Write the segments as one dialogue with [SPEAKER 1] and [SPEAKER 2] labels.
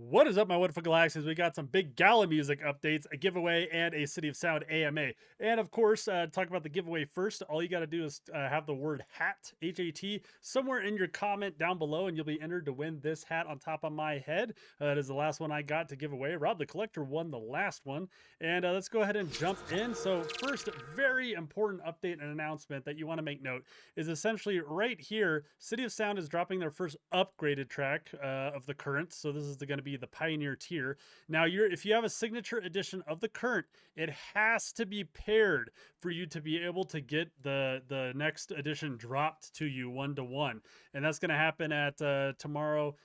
[SPEAKER 1] What is up, my wonderful galaxies? We got some big Gala music updates, a giveaway, and a City of Sound AMA. And of course, talk about the giveaway first. All you got to do is have the word hat, HAT, somewhere in your comment down below, and you'll be entered to win this hat on top of my head. That is the last one I got to give away. Rob the Collector won the last one. And let's go ahead and jump in. So, first, very important update and announcement that you want to make note is essentially right here. City of Sound is dropping their first upgraded track of the current. So, this is going to be the Pioneer tier. Now, if you have a signature edition of the current, it has to be paired for you to be able to get the next edition dropped to you 1-to-1, and that's going to happen at tomorrow,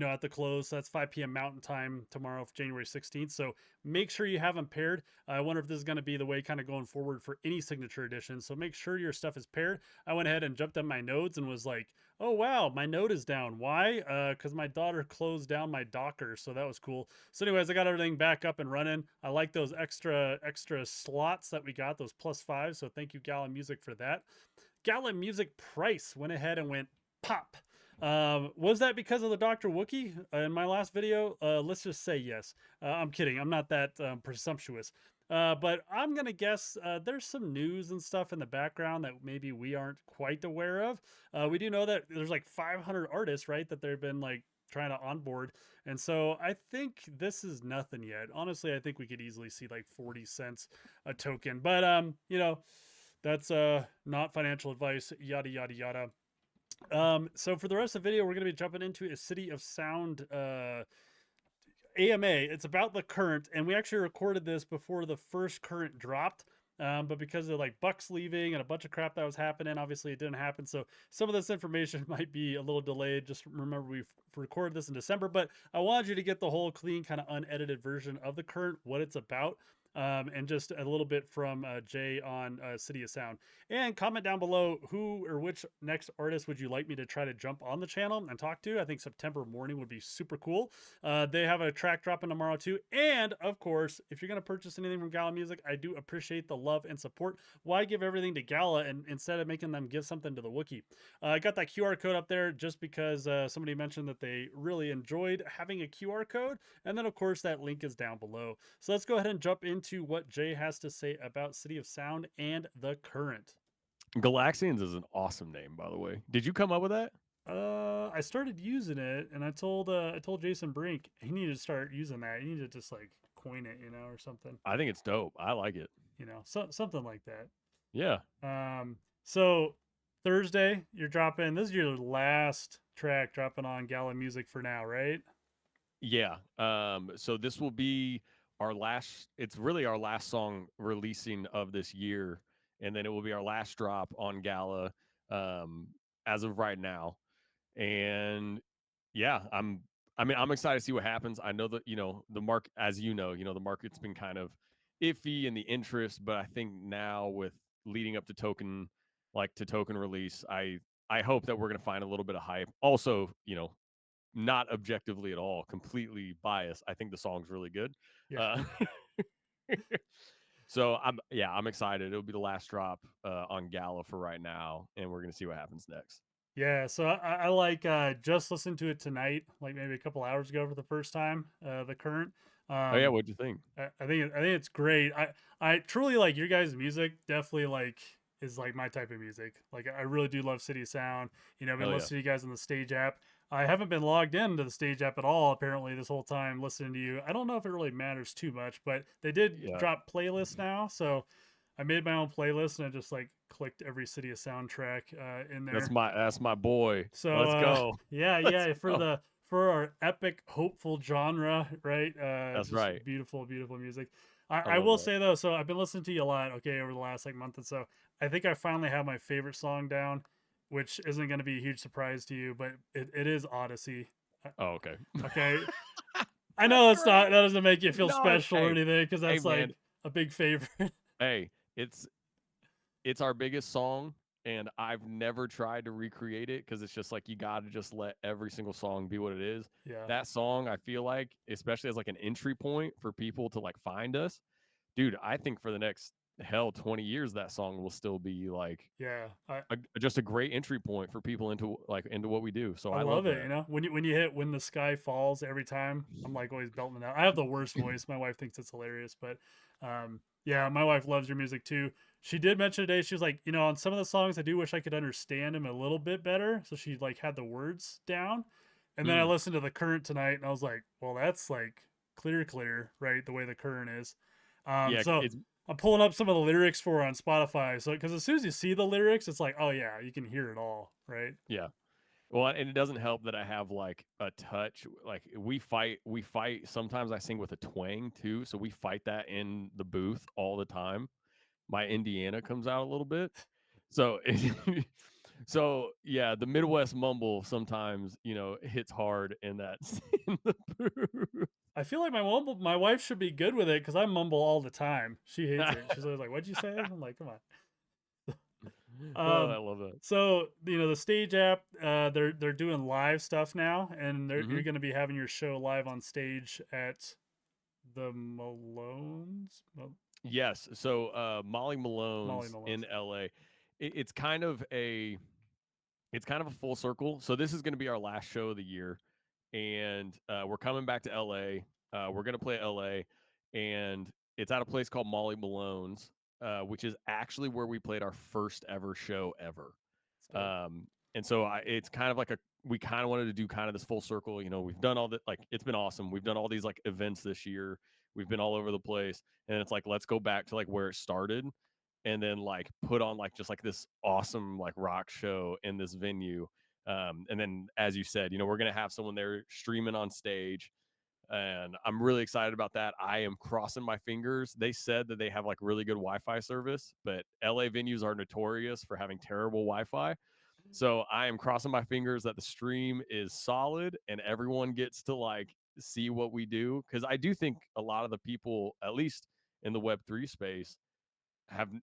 [SPEAKER 1] at the close. So that's 5 p.m. Mountain Time tomorrow, January 16th. So make sure you have them paired. I wonder if this is going to be the way kind of going forward for any signature edition. So make sure your stuff is paired. I went ahead and jumped on my nodes and was like, oh, wow, my node is down. Why? Because my daughter closed down my Docker. So that was cool. So anyways, I got everything back up and running. I like those extra slots that we got, those +5. So thank you, Gala Music, for that. Gala Music price went ahead and went pop. Was that because of the Dr. Wookie in my last video? Let's just say yes. I'm kidding. I'm not that presumptuous. But I'm going to guess there's some news and stuff in the background that maybe we aren't quite aware of. We do know that there's like 500 artists, right, that they've been like trying to onboard. And so I think this is nothing yet. Honestly, I think we could easily see like 40 cents a token. But, that's not financial advice, yada, yada, yada. So for the rest of the video, we're going to be jumping into a City of Sound AMA. It's about the current, and we actually recorded this before the first current dropped. But because of like Bucks leaving and a bunch of crap that was happening, obviously it didn't happen. So some of this information might be a little delayed. Just remember we've recorded this in December, but I wanted you to get the whole clean, kind of unedited version of the current, what it's about. And just a little bit from Jay on City of Sound. And comment down below who or which next artist would you like me to try to jump on the channel and talk to. I think September morning would be super cool. They have a track dropping tomorrow too. And of course, if you're going to purchase anything from Gala Music, I do appreciate the love and support. Why give everything to Gala and instead of making them give something to the Wookiee? I got that QR code up there just because somebody mentioned that they really enjoyed having a QR code. And then of course that link is down below. So let's go ahead and jump into what Jay has to say about City of Sound and the current.
[SPEAKER 2] Galaxians is an awesome name, by the way. Did you come up with that?
[SPEAKER 1] I started using it, and I told Jason Brink he needed to start using that. He needed to just like coin it, or something.
[SPEAKER 2] I think it's dope. I like it.
[SPEAKER 1] Something like that.
[SPEAKER 2] Yeah.
[SPEAKER 1] So Thursday you're dropping. This is your last track dropping on Gala Music for now, right?
[SPEAKER 2] Yeah. So this will be our last, it's really our last song releasing of this year. And then it will be our last drop on Gala um, as of right now. And yeah, I'm excited to see what happens. I know that, the market, as the market's been kind of iffy in the interest, but I think now with leading up to token release, I hope that we're going to find a little bit of hype. Also, not objectively at all, completely biased. I think the song's really good.
[SPEAKER 1] Yeah.
[SPEAKER 2] Uh, so I'm excited. It'll be the last drop on Gala for right now, and we're gonna see what happens next.
[SPEAKER 1] Yeah, so I like just listened to it tonight, like maybe a couple hours ago for the first time. The current,
[SPEAKER 2] Oh yeah,
[SPEAKER 1] um,
[SPEAKER 2] what'd you think?
[SPEAKER 1] I think it's great. I truly like your guys' music. Definitely like is like my type of music. Like I really do love City Sound. I've been
[SPEAKER 2] Hell yeah.
[SPEAKER 1] listening to you guys on the Stage app. I haven't been logged into the Stage app at all. Apparently, this whole time listening to you. I don't know if it really matters too much, but they did
[SPEAKER 2] Yeah,
[SPEAKER 1] drop playlists now, so I made my own playlist and I just like clicked every City of Soundtrack in there.
[SPEAKER 2] that's my boy.
[SPEAKER 1] So
[SPEAKER 2] Let's go.
[SPEAKER 1] yeah,
[SPEAKER 2] Let's
[SPEAKER 1] yeah,
[SPEAKER 2] go.
[SPEAKER 1] for our epic hopeful genre, right?
[SPEAKER 2] That's
[SPEAKER 1] Just
[SPEAKER 2] right.
[SPEAKER 1] beautiful, beautiful music.
[SPEAKER 2] I
[SPEAKER 1] I
[SPEAKER 2] love
[SPEAKER 1] will
[SPEAKER 2] that.
[SPEAKER 1] say though, so I've been listening to you a lot, okay, over the last like month and so. I think I finally have my favorite song down, which isn't going to be a huge surprise to you, but it is Odyssey.
[SPEAKER 2] Oh, okay.
[SPEAKER 1] Okay, I
[SPEAKER 2] That's
[SPEAKER 1] know
[SPEAKER 2] great.
[SPEAKER 1] that doesn't make you feel
[SPEAKER 2] No,
[SPEAKER 1] special or anything because
[SPEAKER 2] hey
[SPEAKER 1] that's
[SPEAKER 2] man,
[SPEAKER 1] like a big favorite.
[SPEAKER 2] hey, it's our biggest song, and I've never tried to recreate it because it's just like you got to just let every single song be what it is.
[SPEAKER 1] Yeah,
[SPEAKER 2] That song, I feel like, especially as like an entry point for people to like find us, dude. I think for the next hell, 20 years, that song will still be like
[SPEAKER 1] Yeah,
[SPEAKER 2] just a great entry point for people into like into what we do. So
[SPEAKER 1] I
[SPEAKER 2] I
[SPEAKER 1] love
[SPEAKER 2] love
[SPEAKER 1] it.
[SPEAKER 2] that.
[SPEAKER 1] When you hit "When the Sky Falls" every time, I'm like always belting it out. I have the worst voice. My wife thinks it's hilarious, but yeah, my wife loves your music too. She did mention today. She was like, on some of the songs, I do wish I could understand them a little bit better. So she like had the words down, and then I
[SPEAKER 2] Mm,
[SPEAKER 1] listened to the current tonight, and I was like, well, that's like clear, right? The way the current is.
[SPEAKER 2] yeah,
[SPEAKER 1] So
[SPEAKER 2] it's
[SPEAKER 1] I'm pulling up some of the lyrics for her on Spotify. So because as soon as you see the lyrics, it's like, oh yeah, you can hear it all, right?
[SPEAKER 2] yeah. Well, and it doesn't help that I have like a touch. Like we fight. Sometimes I sing with a twang too, so we fight that in the booth all the time. My Indiana comes out a little bit, so so yeah, the Midwest mumble sometimes hits hard in that in the booth.
[SPEAKER 1] I feel like my wife should be good with it because I mumble all the time. She hates it. She's always like, "What'd you say?" I'm like, "Come on."
[SPEAKER 2] Oh, I
[SPEAKER 1] Um,
[SPEAKER 2] love that.
[SPEAKER 1] so the Stage app, they're doing live stuff now, and
[SPEAKER 2] Hmm.
[SPEAKER 1] you're going to be having your show live on stage at the Malones,
[SPEAKER 2] Yes. So Molly
[SPEAKER 1] Molly
[SPEAKER 2] Malone's in
[SPEAKER 1] Malones.
[SPEAKER 2] LA. It's kind of a full circle. So this is going to be our last show of the year, and we're coming back to LA. We're going to play LA, and it's at a place called Molly Malone's, which is actually where we played our first ever show ever.
[SPEAKER 1] It's dope.
[SPEAKER 2] And so it's kind of like we kind of wanted to do kind of this full circle. We've done all that, like, it's been awesome. We've done all these like events this year. We've been all over the place. And it's like, let's go back to like where it started and then like put on like just like this awesome like rock show in this venue. And then, as you said, we're going to have someone there streaming on stage, and I'm really excited about that. I am crossing my fingers. They said that they have like really good Wi-Fi service, but LA venues are notorious for having terrible Wi-Fi. So I am crossing my fingers that the stream is solid and everyone gets to like see what we do, because I do think a lot of the people, at least in the Web3 space,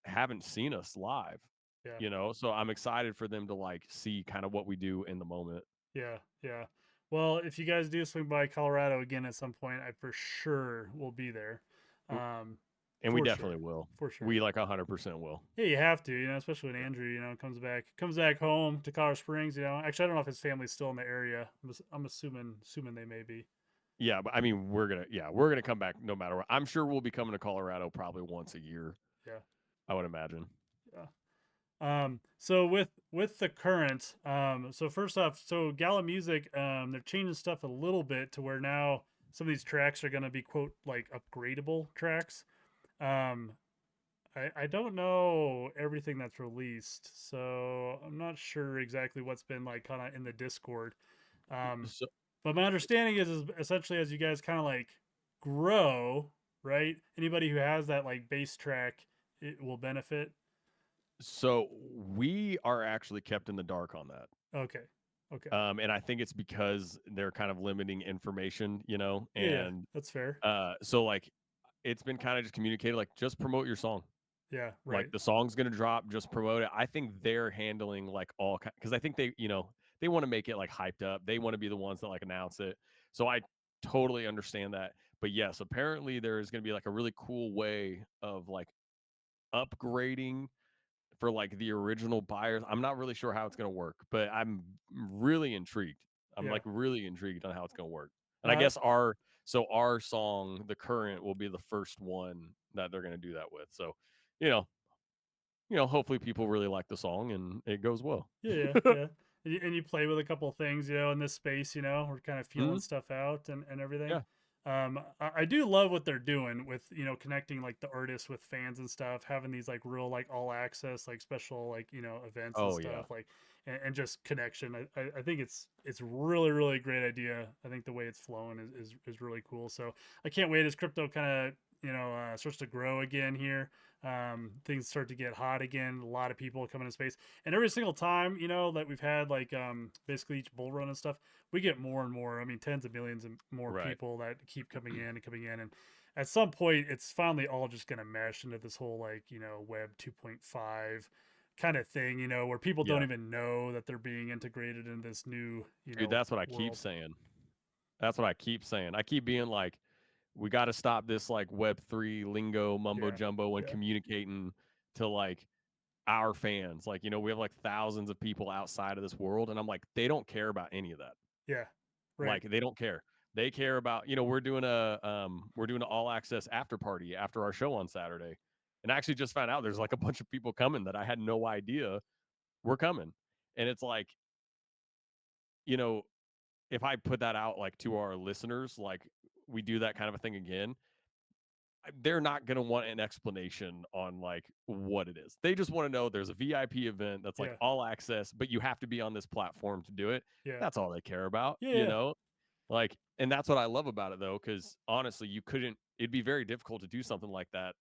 [SPEAKER 2] haven't seen us live.
[SPEAKER 1] Yeah,
[SPEAKER 2] So I'm excited for them to like see kind of what we do in the moment.
[SPEAKER 1] yeah. Well, if you guys do swing by Colorado again at some point, I for sure will be there. Um,
[SPEAKER 2] And we
[SPEAKER 1] for
[SPEAKER 2] definitely
[SPEAKER 1] sure,
[SPEAKER 2] will.
[SPEAKER 1] for sure.
[SPEAKER 2] We like 100% will.
[SPEAKER 1] Yeah, you have to, especially when Andrew, comes back home to Colorado Springs. Actually, I don't know if his family's still in the area. I'm assuming they may be.
[SPEAKER 2] Yeah, but I mean, we're gonna come back no matter what. I'm sure we'll be coming to Colorado probably once a year.
[SPEAKER 1] Yeah,
[SPEAKER 2] I would imagine.
[SPEAKER 1] yeah. So with the current, so first off, so Gala Music, they're changing stuff a little bit to where now some of these tracks are going to be quote like upgradable tracks. Um, I don't know everything that's released, so I'm not sure exactly what's been like kind of in the Discord. Um,
[SPEAKER 2] So,
[SPEAKER 1] but my understanding is essentially as you guys kind of like grow, right? Anybody who has that like bass track, it will benefit.
[SPEAKER 2] so we are actually kept in the dark on that.
[SPEAKER 1] Okay, okay,
[SPEAKER 2] And I think it's because they're kind of limiting information,
[SPEAKER 1] yeah,
[SPEAKER 2] and
[SPEAKER 1] that's fair.
[SPEAKER 2] so like it's been kind of just communicated like just promote your song.
[SPEAKER 1] Yeah,
[SPEAKER 2] Like
[SPEAKER 1] right.
[SPEAKER 2] the song's gonna drop, just promote it. I think they're handling like all because I think they want to make it like hyped up. They want to be the ones that like announce it. So I totally understand that. But yes, apparently there is gonna be like a really cool way of like upgrading for like the original buyers. I'm not really sure how it's gonna work, but I'm really intrigued. I'm
[SPEAKER 1] Yeah.
[SPEAKER 2] like really intrigued on how it's gonna work. And I
[SPEAKER 1] Uh,
[SPEAKER 2] guess our song, the current, will be the first one that they're gonna do that with. So, you know, hopefully people really like the song and it goes well.
[SPEAKER 1] yeah. And you play with a couple of things, in this space, we're kind of feeling
[SPEAKER 2] Mhm.
[SPEAKER 1] stuff out and everything.
[SPEAKER 2] Yeah.
[SPEAKER 1] I do love what they're doing with, connecting like the artists with fans and stuff, having these like real, like all access, like special, like, events and
[SPEAKER 2] Oh yeah.
[SPEAKER 1] stuff like, and just connection. I think it's really, really great idea. I think the way it's flowing is really cool. So I can't wait as crypto kind of, starts to grow again here. Things start to get hot again. A lot of people coming in space, and every single time that we've had like basically each bull run and stuff, we get more and more. I mean, tens of millions and more
[SPEAKER 2] Right.
[SPEAKER 1] people that keep coming in and coming in, and at some point, it's finally all just going to mesh into this whole like Web 2.5 kind of thing. Where people don't
[SPEAKER 2] Yeah.
[SPEAKER 1] even know that they're being integrated in this new
[SPEAKER 2] Dude, that's what I keep
[SPEAKER 1] world.
[SPEAKER 2] saying. That's what I keep saying. I keep being like, we got to stop this like Web3 lingo mumbo
[SPEAKER 1] Yeah.
[SPEAKER 2] jumbo and
[SPEAKER 1] Yeah.
[SPEAKER 2] communicating to like our fans. Like, we have like thousands of people outside of this world, and I'm like, they don't care about any of that.
[SPEAKER 1] Yeah. Right.
[SPEAKER 2] Like, they don't care. They care about, we're doing an all access after party after our show on Saturday. And I actually just found out there's like a bunch of people coming that I had no idea were coming. And it's like, you know, if I put that out like to our listeners, like we do that kind of a thing again, they're not going to want an explanation on like what it is. They just want to know there's a VIP event that's like
[SPEAKER 1] Yeah.
[SPEAKER 2] all access, but you have to be on this platform to do it.
[SPEAKER 1] Yeah.
[SPEAKER 2] That's all they care about,
[SPEAKER 1] Yeah. Yeah.
[SPEAKER 2] Like, and that's what I love about it though, because honestly, it'd be very difficult to do something like that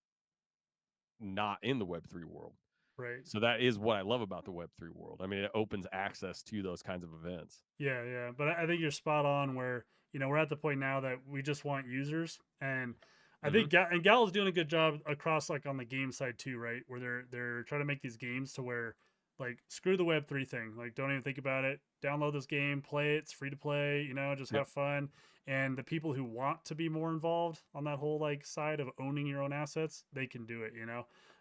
[SPEAKER 2] not in the Web3 world.
[SPEAKER 1] Right.
[SPEAKER 2] So that is what I love about the Web3 world. I mean, it opens access to those kinds of events.
[SPEAKER 1] Yeah, yeah, but I think you're spot on. Where we're at the point now that we just want users, and I
[SPEAKER 2] Hmm.
[SPEAKER 1] think and Gal's doing a good job across like on the game side too, right? Where they're trying to make these games to where like screw the Web3 thing, like don't even think about it. Download this game, play it. It's free to play. Just
[SPEAKER 2] Yep.
[SPEAKER 1] have fun. And the people who want to be more involved on that whole like side of owning your own assets, they can do it. And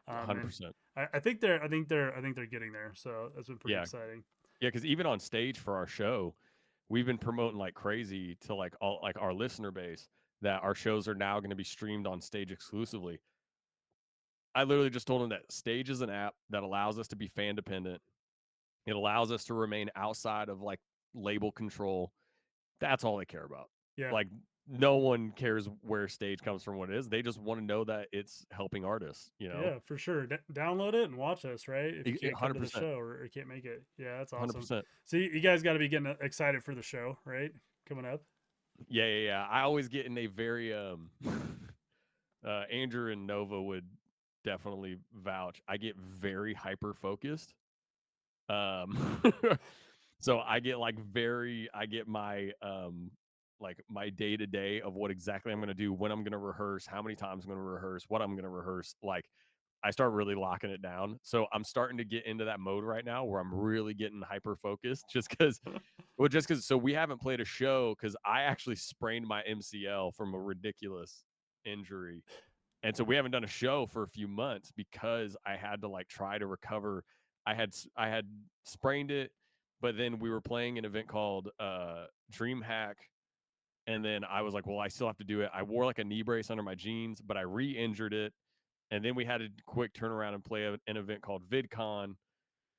[SPEAKER 2] 100%.
[SPEAKER 1] I think they're getting there. So that's been pretty
[SPEAKER 2] Yeah.
[SPEAKER 1] exciting.
[SPEAKER 2] Yeah. Cause even on stage for our show, we've been promoting like crazy to like all like our listener base that our shows are now going to be streamed on stage exclusively. I literally just told them that stage is an app that allows us to be fan dependent. It allows us to remain outside of like label control. That's all they care about.
[SPEAKER 1] Yeah.
[SPEAKER 2] Like, no one cares where stage comes from, what it is. They just want to know that it's helping artists,
[SPEAKER 1] Yeah, for sure. Download it and watch us, right? If you can't come to the
[SPEAKER 2] 100%.
[SPEAKER 1] show or can't make it. Yeah, that's awesome.
[SPEAKER 2] 100%.
[SPEAKER 1] So you guys got to be getting excited for the show, right? Coming up.
[SPEAKER 2] Yeah, yeah, yeah. I always get in a very Andrew and Nova would definitely vouch. I get very hyper focused. Um so I get my like my day to day of what exactly I'm going to do, when I'm going to rehearse, how many times I'm going to rehearse, what I'm going to rehearse. Like, I start really locking it down. So I'm starting to get into that mode right now where I'm really getting hyper focused, just cuz so we haven't played a show cuz I actually sprained my MCL from a ridiculous injury. And so we haven't done a show for a few months because I had to like try to recover. I had sprained it, but then we were playing an event called Dream Hack, and then I was like, well, I still have to do it. I wore like a knee brace under my jeans, but I re-injured it, and then we had a quick turnaround and play an event called VidCon,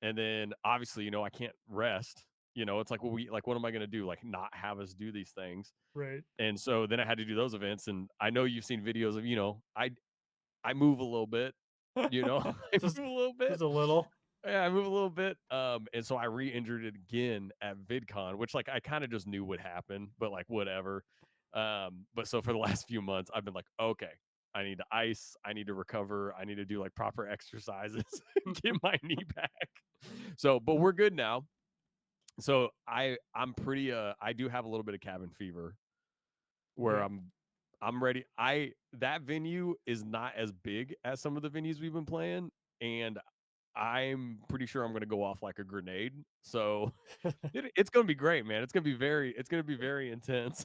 [SPEAKER 2] and then obviously, I can't rest. It's like, what am I going to do? Like, not have us do these things.
[SPEAKER 1] Right.
[SPEAKER 2] And so then I had to do those events, and I know you've seen videos of, I move a little bit, I
[SPEAKER 1] just
[SPEAKER 2] move a little bit.
[SPEAKER 1] just a little.
[SPEAKER 2] Yeah, I move a little bit. And so I re-injured it again at VidCon, which like I kind of just knew would happen, but like whatever. But so for the last few months, I've been like, okay, I need to ice, I need to recover, I need to do like proper exercises, get my knee back. So, but we're good now. So I'm pretty I do have a little bit of cabin fever where
[SPEAKER 1] Yeah.
[SPEAKER 2] I'm ready. That venue is not as big as some of the venues we've been playing, and I'm pretty sure I'm going to go off like a grenade. So it's going to be great, man. It's going to be very intense.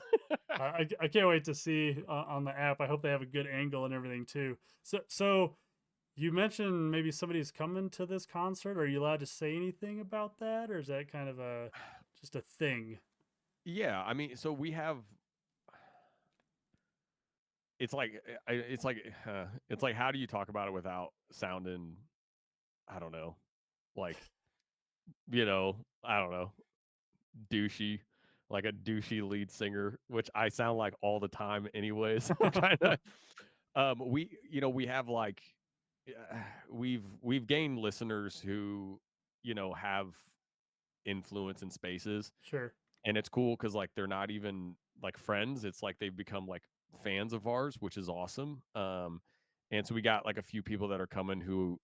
[SPEAKER 1] I can't wait to see on the app. I hope they have a good angle and everything too. So you mentioned maybe somebody's coming to this concert. Are you allowed to say anything about that, or is that kind of a just a thing?
[SPEAKER 2] Yeah, I mean, so we have. It's like it's like how do you talk about it without sounding, I don't know, like I don't know, douchey, like a douchey lead singer, which I sound like all the time anyways. I'm trying to we have like we've gained listeners who, have influence in spaces,
[SPEAKER 1] Sure.
[SPEAKER 2] and it's cool cuz like they're not even like friends, it's like they've become like fans of ours, which is awesome. And so we got like a few people that are coming who,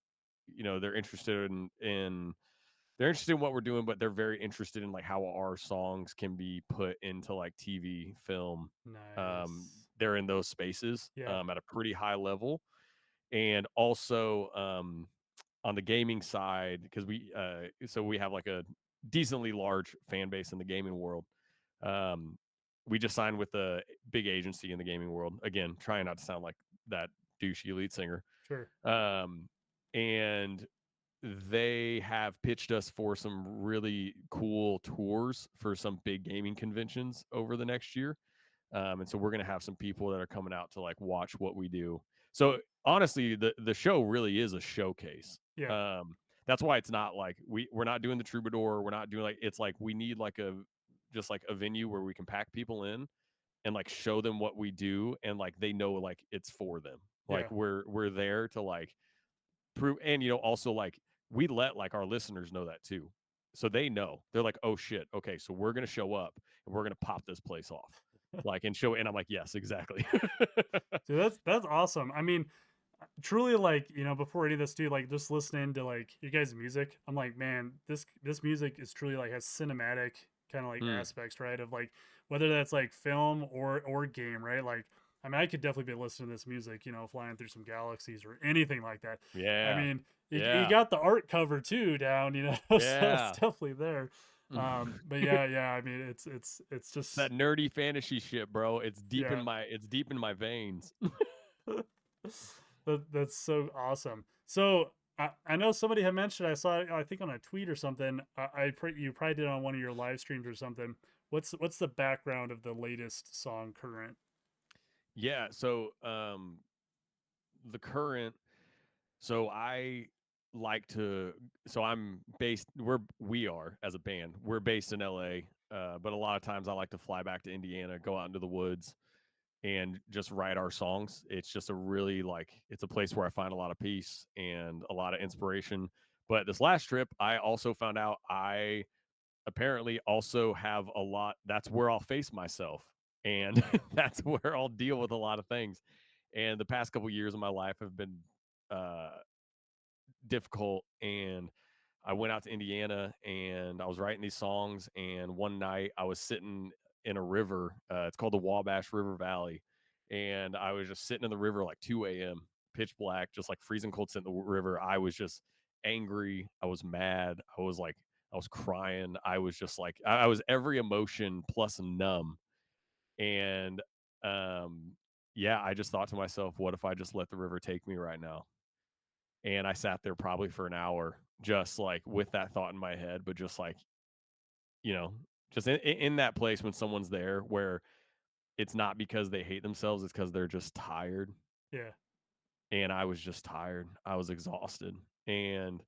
[SPEAKER 2] they're interested in what we're doing, but they're very interested in like how our songs can be put into like TV, film.
[SPEAKER 1] Nice.
[SPEAKER 2] They're in those spaces
[SPEAKER 1] Yeah.
[SPEAKER 2] at a pretty high level, and also on the gaming side, because we have like a decently large fan base in the gaming world. Um, we just signed with a big agency in the gaming world. Again, trying not to sound like that douchey lead singer.
[SPEAKER 1] Sure.
[SPEAKER 2] Um, and they have pitched us for some really cool tours for some big gaming conventions over the next year. And so we're going to have some people that are coming out to like watch what we do. So honestly, the show really is a showcase.
[SPEAKER 1] Yeah.
[SPEAKER 2] Um, that's why it's not like we're not doing the troubadour. We're not doing like it's like we need like a just like a venue where we can pack people in and like show them what we do and like they know like it's for them.
[SPEAKER 1] Yeah.
[SPEAKER 2] Like we're there to like prove and also like we let like our listeners know that too. So they know. They're like, "Oh shit. Okay, so we're going to show up and we're going to pop this place off." Like and show and I'm like, "Yes, exactly."
[SPEAKER 1] Dude, that's awesome. I mean, truly, like, before any of this, dude, like just listening to like you guys' music, I'm like, man, this music is truly like has cinematic kind of like
[SPEAKER 2] Mm,
[SPEAKER 1] aspects, right? Of like whether that's like film or game, right? Like, I mean, I could definitely be listening to this music, flying through some galaxies or anything like that. I
[SPEAKER 2] yeah.
[SPEAKER 1] mean, you
[SPEAKER 2] Yeah.
[SPEAKER 1] got the art cover too down, so it's
[SPEAKER 2] Yeah.
[SPEAKER 1] definitely there. But yeah, yeah, I mean, it's
[SPEAKER 2] It's that
[SPEAKER 1] just
[SPEAKER 2] nerdy fantasy shit, bro.
[SPEAKER 1] yeah.
[SPEAKER 2] It's deep in my veins.
[SPEAKER 1] That's so awesome. So I know somebody had mentioned I saw it, I think on a tweet or something. You probably did it on one of your live streams or something. What's the background of the latest song current?
[SPEAKER 2] Yeah, so the current so I like to so I'm based we are as a band. We're based in LA, but a lot of times I like to fly back to Indiana, go out into the woods and just write our songs. It's just a really like it's a place where I find a lot of peace and a lot of inspiration. But this last trip, I also found out I apparently also have a lot that's where I'll face myself and that's where I'll deal with a lot of things. And the past couple years of my life have been uh difficult and I went out to Indiana and I was writing these songs and one night I was sitting in a river. It's called the Wabash River Valley. And I was just sitting in the river like 2 a.m., pitch black, just like freezing cold sitting in the river. I was just angry. I was mad. I was crying. I was just like, I was every emotion plus numb. And um, yeah, I just thought to myself, what if I just let the river take me right now? And I sat there probably for an hour, just like with that thought in my head, but just like, you know, just in that place when someone's there where it's not because they hate themselves, it's because they're just tired.
[SPEAKER 1] Yeah,
[SPEAKER 2] And I was just tired. I was exhausted. And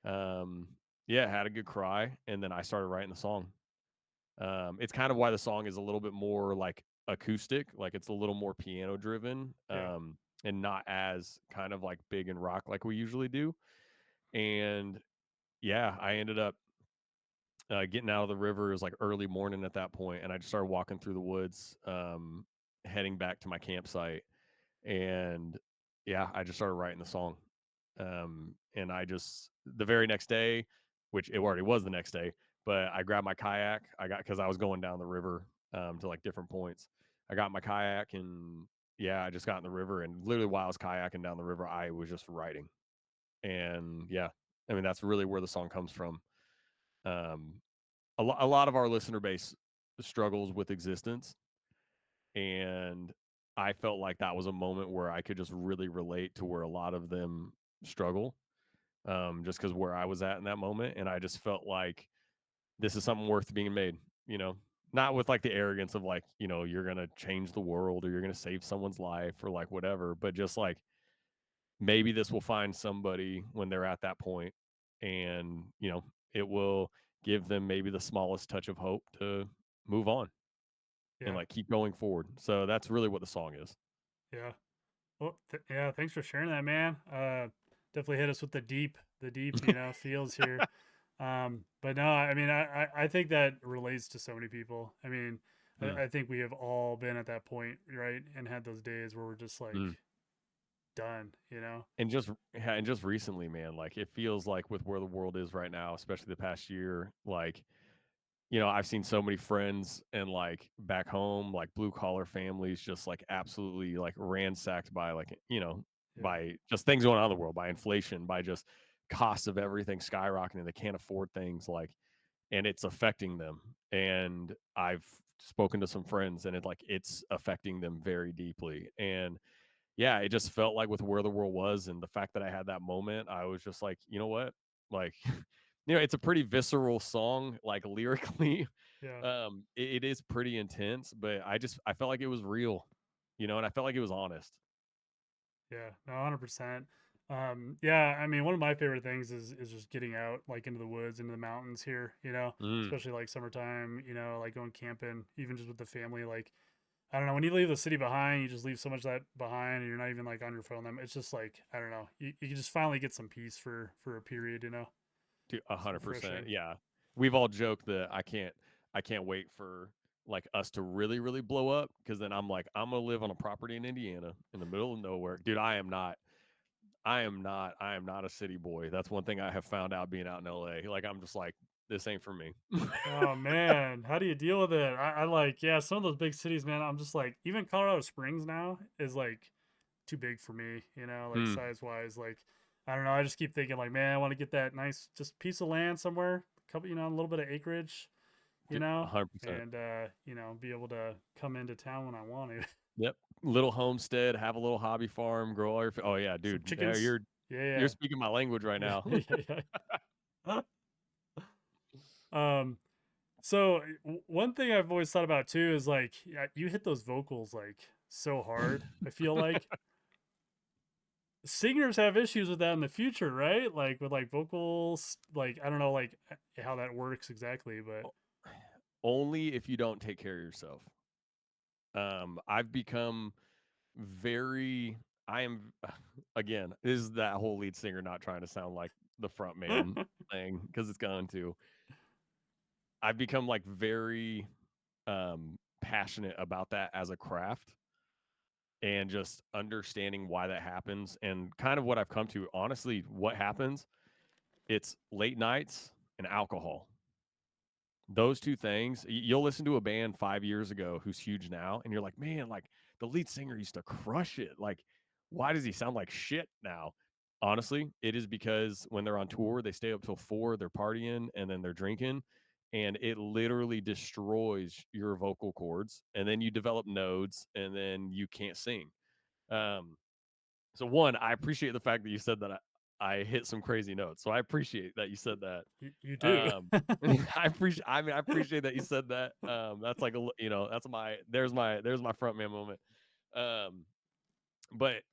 [SPEAKER 2] um, yeah, had a good cry. And then I started writing the song. It's kind of why the song is a little bit more like acoustic, like it's a little more piano driven,
[SPEAKER 1] yeah,
[SPEAKER 2] and not as kind of like big and rock like we usually do. And yeah, I ended up getting out of the river. It was like early morning at that point, and I just started walking through the woods, heading back to my campsite. And yeah, I just started writing the song. And I just the very next day, which it already was the next day, but I grabbed my kayak. I got because I was going down the river to like different points. I got my kayak and yeah, I just got in the river and literally while I was kayaking down the river, I was just writing. And yeah, I mean that's really where the song comes from. Um, a lot of our listener base struggles with existence and I felt like that was a moment where I could just really relate to where a lot of them struggle just because where I was at in that moment and I just felt like this is something worth being made, you know, not with like the arrogance of like, you're going to change the world or you're going to save someone's life or like whatever, but just like maybe this will find somebody when they're at that point and it will give them maybe the smallest touch of hope to move on and
[SPEAKER 1] yeah,
[SPEAKER 2] like keep going forward. So that's really what the song is.
[SPEAKER 1] yeah. Well, yeah. Thanks for sharing that, man. Definitely hit us with the deep, feels here. But no, I mean, I think that relates to so many people. I mean,
[SPEAKER 2] Mm,
[SPEAKER 1] I think we have all been at that point, right? And had those days where we're just like
[SPEAKER 2] mm.
[SPEAKER 1] done.
[SPEAKER 2] And just yeah, and just recently, man, like it feels like with where the world is right now, especially the past year, like I've seen so many friends and like back home, like blue collar families just like absolutely like ransacked by like,
[SPEAKER 1] Yeah,
[SPEAKER 2] by just things going on in the world, by inflation, by just costs of everything skyrocketing. They can't afford things like, and it's affecting them. And I've spoken to some friends, and it's affecting them very deeply. And yeah, it just felt like with where the world was and the fact that I had that moment, I was just like, you know what? Like, it's a pretty visceral song, like lyrically.
[SPEAKER 1] Yeah.
[SPEAKER 2] It is pretty intense, but I felt like it was real, and I felt like it was honest.
[SPEAKER 1] Yeah, no, 100%. Yeah, I mean, one of my favorite things is just getting out like into the woods, into the mountains here,
[SPEAKER 2] Mm,
[SPEAKER 1] especially like summertime, like going camping, even just with the family. Like, I don't know, when you leave the city behind, you just leave so much of that behind and you're not even like on your phone. It's just like, I don't know, you can just finally get some peace for a period, It's
[SPEAKER 2] 100%.
[SPEAKER 1] refreshing.
[SPEAKER 2] Yeah, we've all joked that I can't wait for like us to really really blow up because then I'm gonna live on a property in Indiana in the middle of nowhere, dude. I am not a city boy. That's one thing I have found out being out in LA. Like I'm just like, this ain't for me.
[SPEAKER 1] Oh man, how do you deal with it? I like, yeah, some of those big cities, man. I'm just like, even Colorado Springs now is like too big for me, like
[SPEAKER 2] Mm,
[SPEAKER 1] size wise. Like, I don't know. I just keep thinking, like, man, I want to get that nice, just piece of land somewhere, couple, a little bit of acreage,
[SPEAKER 2] 100%.
[SPEAKER 1] and be able to come into town when I want to.
[SPEAKER 2] Yep. Little homestead, have a little hobby farm, grow all your oh yeah,
[SPEAKER 1] Some
[SPEAKER 2] dude.
[SPEAKER 1] chickens.
[SPEAKER 2] You're
[SPEAKER 1] Yeah,
[SPEAKER 2] speaking my language right
[SPEAKER 1] yeah,
[SPEAKER 2] now.
[SPEAKER 1] yeah, yeah, yeah. um, so one thing I've always thought about too is like, yeah, you hit those vocals like so hard. I feel like singers have issues with that in the future, right? Like with like vocals, like I don't know, like how that works exactly, but
[SPEAKER 2] Only if you don't take care of yourself. I've become very I am again, this is that whole lead singer not trying to sound like the front man thing because it's going to. I've become like very passionate about that as a craft and just understanding why that happens and kind of what I've come to. Honestly, what happens, it's late nights and alcohol. Those 2 things, you'll listen to a band 5 years ago who's huge now, and you're like, "Man, like, the lead singer used to crush it. Like, why does he sound like shit now?" Honestly, it is because when they're on tour, they stay up till 4, they're partying, and then they're drinking, and it literally destroys your vocal cords, and then you develop nodes, and then you can't sing. Um, so 1, I appreciate the fact that you said that I hit some crazy notes, so I appreciate that you said that.
[SPEAKER 1] you do.
[SPEAKER 2] Um, I appreciate that you said that. That's like that's there's my front man moment. Um, but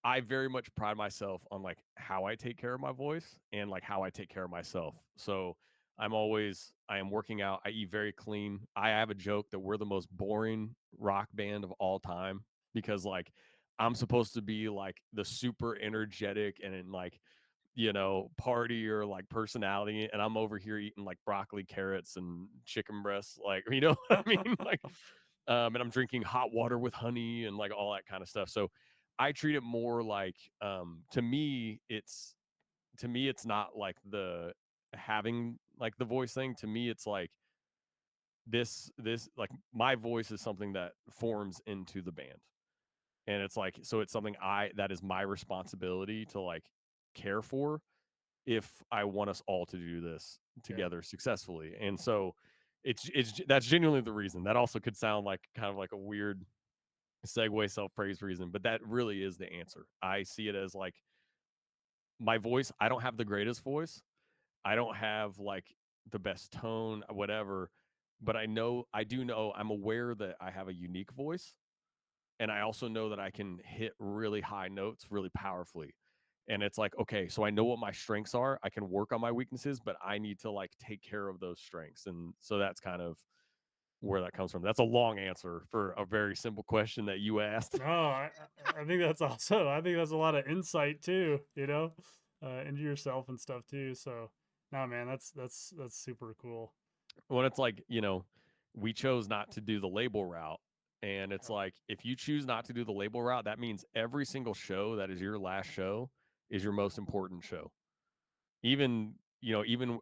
[SPEAKER 2] I very much pride myself on like how I take care of my voice and like how I take care of myself. So I am working out. I eat very clean. I have a joke that we're the most boring rock band of all time because like I'm supposed to be like the super energetic and like party or like personality, and I'm over here eating like broccoli, carrots, and chicken breasts, like, what I mean? Like, and I'm drinking hot water with honey and like all that kind of stuff. So I treat it more like, to me, it's not like the having like the voice thing. To me, it's like this like my voice is something that forms into the band. And it's like, so it's something that is my responsibility to like care for if I want us all to do this
[SPEAKER 1] Yeah,
[SPEAKER 2] together successfully. And so that's genuinely the reason. That also could sound like kind of like a weird segue self praise reason, but that really is the answer. I see it as like my voice. I don't have the greatest voice. I don't have like the best tone, whatever. But I do know, I'm aware that I have a unique voice. And I also know that I can hit really high notes really powerfully. And it's like, okay, so I know what my strengths are. I can work on my weaknesses, but I need to like take care of those strengths. And so that's kind of where that comes from. That's a long answer for a very simple question that you asked.
[SPEAKER 1] no, I think that's awesome. I think that's a lot of insight too, into yourself and stuff too. So, no, man, that's super cool.
[SPEAKER 2] When it's like, we chose not to do the label route. And it's
[SPEAKER 1] Yeah,
[SPEAKER 2] like, if you choose not to do the label route, that means every single show that is your last show is your most important show. Even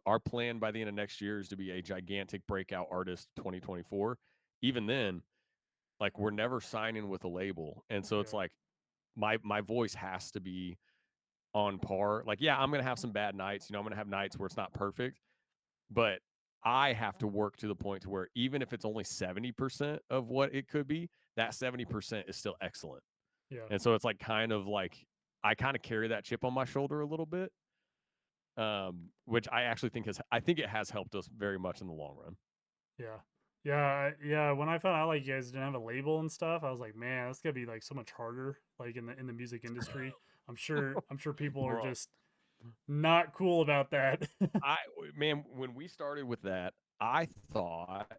[SPEAKER 2] our plan by the end of next year is to be a gigantic breakout artist 2024. Even then, like we're never signing with a label. And so it's
[SPEAKER 1] yeah,
[SPEAKER 2] like my voice has to be on par. Like, yeah, I'm gonna have some bad nights. I'm gonna have nights where it's not perfect, but I have to work to the point to where even if it's only 70% of what it could be, that 70% is still excellent.
[SPEAKER 1] Yeah.
[SPEAKER 2] And so it's like kind of like I kind of carry that chip on my shoulder a little bit, which I actually think I think it has helped us very much in the long run.
[SPEAKER 1] Yeah. Yeah. When I found out like you guys didn't have a label and stuff, I was like, man, that's gonna be like so much harder, like in the music industry. I'm sure people are
[SPEAKER 2] Bro,
[SPEAKER 1] just not cool about that.
[SPEAKER 2] man, when we started with that, I thought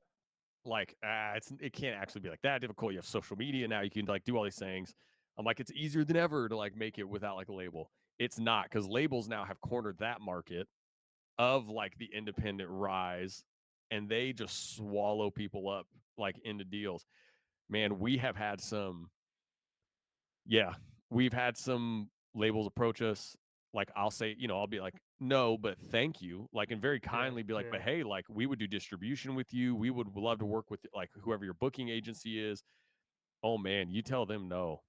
[SPEAKER 2] like it can't actually be like that difficult. You have social media now, you can like do all these things. I'm like, it's easier than ever to like make it without like a label. It's not, because labels now have cornered that market of like the independent rise, and they just swallow people up like into deals. Man, we have had some, yeah, we've had some labels approach us. Like I'll say, I'll be like, no, but thank you. Like, and very
[SPEAKER 1] Yeah.
[SPEAKER 2] kindly be like, but
[SPEAKER 1] Yeah.
[SPEAKER 2] hey, like we would do distribution with you. We would love to work with like whoever your booking agency is. Oh man, you tell them no.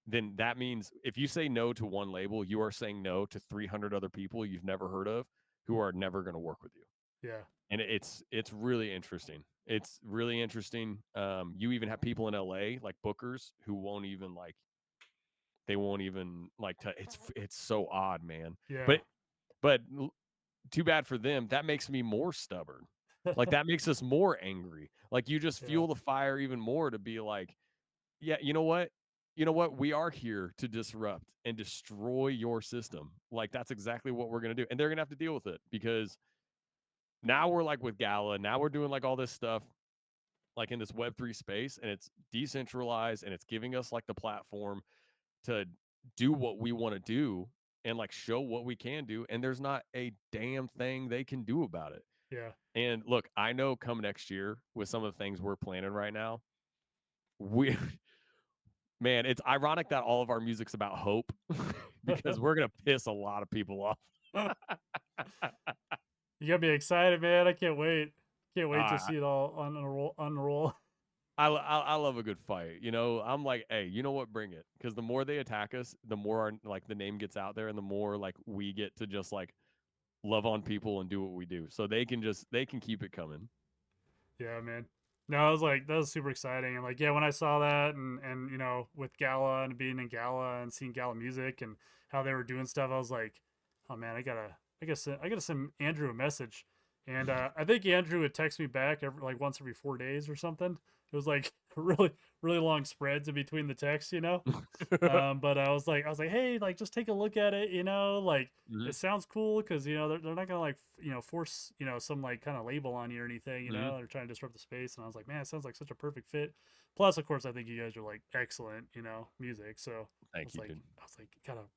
[SPEAKER 2] Then that means if you say no to one label, you are saying no to 300 other people you've never heard of who are never going to work with you.
[SPEAKER 1] Yeah.
[SPEAKER 2] And it's really interesting. It's really interesting. You even have people in LA like bookers who won't even like they won't even like it's so odd, man.
[SPEAKER 1] Yeah.
[SPEAKER 2] But too bad for them. That makes me more stubborn. Like that makes us more angry. Like you just
[SPEAKER 1] Yeah.
[SPEAKER 2] fuel the fire even more to be like, yeah, you know what? You know what? We are here to disrupt and destroy your system. Like that's exactly what we're gonna do. And they're gonna have to deal with it because now we're like with Gala, now we're doing like all this stuff like in this Web3 space, and it's decentralized and it's giving us like the platform to do what we want to do and like show what we can do. And there's not a damn thing they can do about it.
[SPEAKER 1] Yeah.
[SPEAKER 2] And look, I know come next year with some of the things we're planning right now, we man, it's ironic that all of our music's about hope because we're gonna piss a lot of people off.
[SPEAKER 1] You got me excited, man. I can't wait. Can't wait to
[SPEAKER 2] I
[SPEAKER 1] see it all unroll.
[SPEAKER 2] I love a good fight. I'm like, hey, you know what? Bring it, because the more they attack us, the more like the name gets out there, and the more like we get to just like love on people and do what we do. So they can keep it coming.
[SPEAKER 1] Yeah, man. No, I was like, that was super exciting. And like, yeah, when I saw that and with Gala and being in Gala and seeing Gala music and how they were doing stuff, I was like, oh man, I gotta send Andrew a message. And I think Andrew would text me back like once every 4 days or something. It was like really, really long spreads in between the texts. But I was like, hey, like just take a look at it, like
[SPEAKER 2] Hmm.
[SPEAKER 1] it sounds cool because they're not gonna like force some like kind of label on you or anything.
[SPEAKER 2] Hmm.
[SPEAKER 1] They're trying to disrupt the space, and I was like, man, it sounds like such a perfect fit. Plus, of course, I think you guys are like excellent, music. So
[SPEAKER 2] Thank you, dude.
[SPEAKER 1] I was like,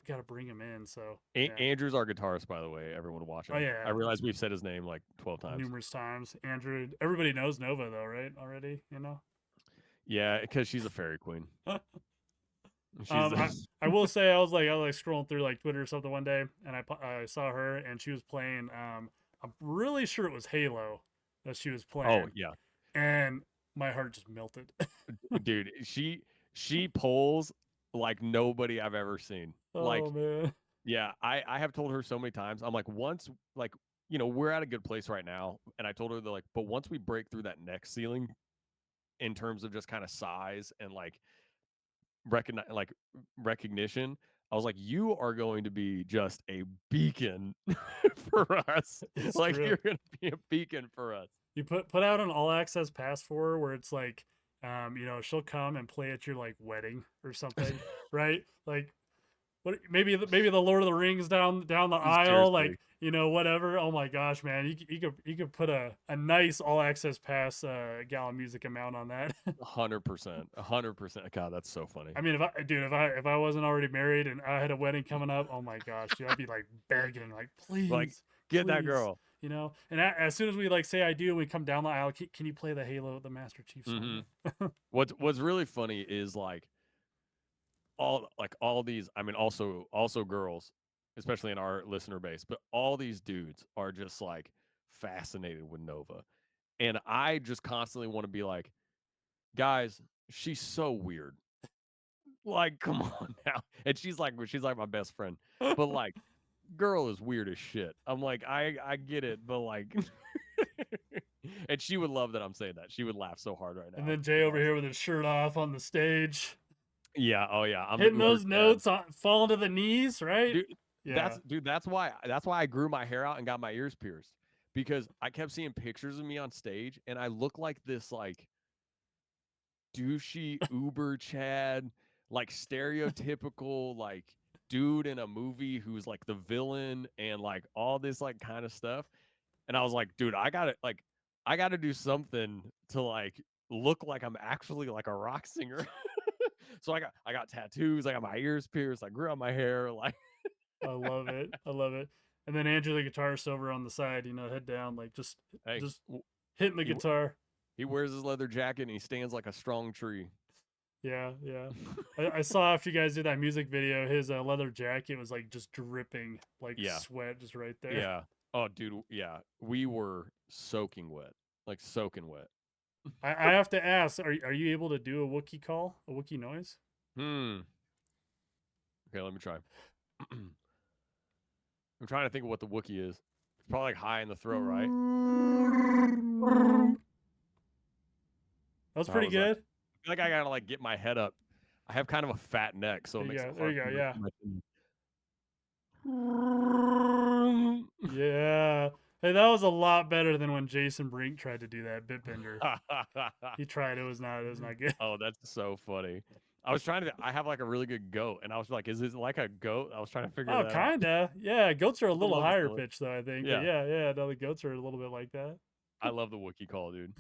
[SPEAKER 1] gotta bring him in. So yeah,
[SPEAKER 2] Andrew's our guitarist, by the way. Everyone watch
[SPEAKER 1] oh
[SPEAKER 2] him. I
[SPEAKER 1] yeah,
[SPEAKER 2] realize we've said his name like 12 times.
[SPEAKER 1] numerous times. Andrew, everybody knows Nova though, right? Already,
[SPEAKER 2] Yeah, because she's a fairy queen.
[SPEAKER 1] um,
[SPEAKER 2] She's
[SPEAKER 1] I will say I was like scrolling through like Twitter or something one day, and I saw her and she was playing. I'm really sure it was Halo that she was
[SPEAKER 2] oh
[SPEAKER 1] playing,
[SPEAKER 2] yeah,
[SPEAKER 1] and my heart just melted.
[SPEAKER 2] dude. She pulls like nobody I've ever seen. Like
[SPEAKER 1] Oh man.
[SPEAKER 2] yeah, I have told her so many times. I'm like, once, like, we're at a good place right now. And I told her that, like, but once we break through that next ceiling in terms of just kind of size and like recognition, I was like, you are going to be just a beacon for us.
[SPEAKER 1] It's
[SPEAKER 2] Like,
[SPEAKER 1] true.
[SPEAKER 2] you're going to be a beacon for us.
[SPEAKER 1] You put out an all access pass for her where it's like, she'll come and play at your like wedding or something, right? Like what maybe the Lord of the Rings down the aisle,
[SPEAKER 2] Seriously.
[SPEAKER 1] like whatever. Oh my gosh, man, you could put a nice all access pass Gala music amount on that.
[SPEAKER 2] 100%. 100%. God, that's so funny.
[SPEAKER 1] I mean, if I wasn't already married and I had a wedding coming up, oh my gosh, dude, I'd be like begging, like
[SPEAKER 2] Like,
[SPEAKER 1] please,
[SPEAKER 2] get that
[SPEAKER 1] please,
[SPEAKER 2] girl.
[SPEAKER 1] And as soon as we like say I do, and we come down the aisle. Can you play the Halo, the Master Chief
[SPEAKER 2] Hmm.
[SPEAKER 1] song?
[SPEAKER 2] What's really funny is all these, I mean, also girls, especially in our listener base, but all these dudes are just like fascinated with Nova. And I just constantly want to be like, guys, she's so weird. Like, come on now. And she's like my best friend. But like, girl is weird as shit. I'm like, I get it, but like And she would love that I'm saying that. She would laugh so hard right
[SPEAKER 1] And
[SPEAKER 2] now.
[SPEAKER 1] then Jay over here with his shirt off on the stage,
[SPEAKER 2] Yeah, oh yeah, I'm the
[SPEAKER 1] hitting
[SPEAKER 2] Uber
[SPEAKER 1] those
[SPEAKER 2] Chad.
[SPEAKER 1] notes, falling to the knees, right?
[SPEAKER 2] Dude,
[SPEAKER 1] Yeah.
[SPEAKER 2] that's why I grew my hair out and got my ears pierced because I kept seeing pictures of me on stage and I look like this like douchey Uber Chad, like stereotypical like dude in a movie who's like the villain and like all this like kind of stuff. And I was like, dude, I gotta do something to like look like I'm actually like a rock singer. So I got tattoos, I got my ears pierced, I grew out my hair, like
[SPEAKER 1] I love it. I love it. And then Andrew the guitarist over on the side, head down, like
[SPEAKER 2] hey,
[SPEAKER 1] just hitting the
[SPEAKER 2] he
[SPEAKER 1] guitar.
[SPEAKER 2] he wears his leather jacket and he stands like a strong tree.
[SPEAKER 1] Yeah, yeah. I saw after you guys did that music video, his leather jacket was like just dripping like
[SPEAKER 2] Yeah.
[SPEAKER 1] sweat just right there.
[SPEAKER 2] Yeah. Oh, dude, yeah. We were soaking wet. Like soaking wet.
[SPEAKER 1] I have to ask, are you able to do a Wookiee call, a Wookiee noise?
[SPEAKER 2] Hmm. Okay, let me try. I'm trying to think of what the Wookiee is. It's probably like high in the throat, right?
[SPEAKER 1] That was
[SPEAKER 2] How
[SPEAKER 1] pretty
[SPEAKER 2] was that?
[SPEAKER 1] good.
[SPEAKER 2] I feel like I gotta like get my head up. I have kind of a fat neck, so
[SPEAKER 1] There
[SPEAKER 2] it
[SPEAKER 1] you
[SPEAKER 2] makes
[SPEAKER 1] go.
[SPEAKER 2] it
[SPEAKER 1] There
[SPEAKER 2] hard
[SPEAKER 1] you
[SPEAKER 2] for
[SPEAKER 1] go.
[SPEAKER 2] me
[SPEAKER 1] Yeah.
[SPEAKER 2] to
[SPEAKER 1] Yeah. Hey, that was a lot better than when Jason Brink tried to do that bitbender. He tried. It was not good.
[SPEAKER 2] Oh, that's so funny. I was trying to. I have like a really good goat, and I was like, "Is this like a goat?" I was trying to figure
[SPEAKER 1] Oh,
[SPEAKER 2] that out.
[SPEAKER 1] kinda. Yeah, goats are a
[SPEAKER 2] I
[SPEAKER 1] little
[SPEAKER 2] love the
[SPEAKER 1] higher
[SPEAKER 2] silly.
[SPEAKER 1] pitch though, I think. But
[SPEAKER 2] Yeah,
[SPEAKER 1] yeah, no, the goats are a little bit like that.
[SPEAKER 2] I love the Wookiee call, dude.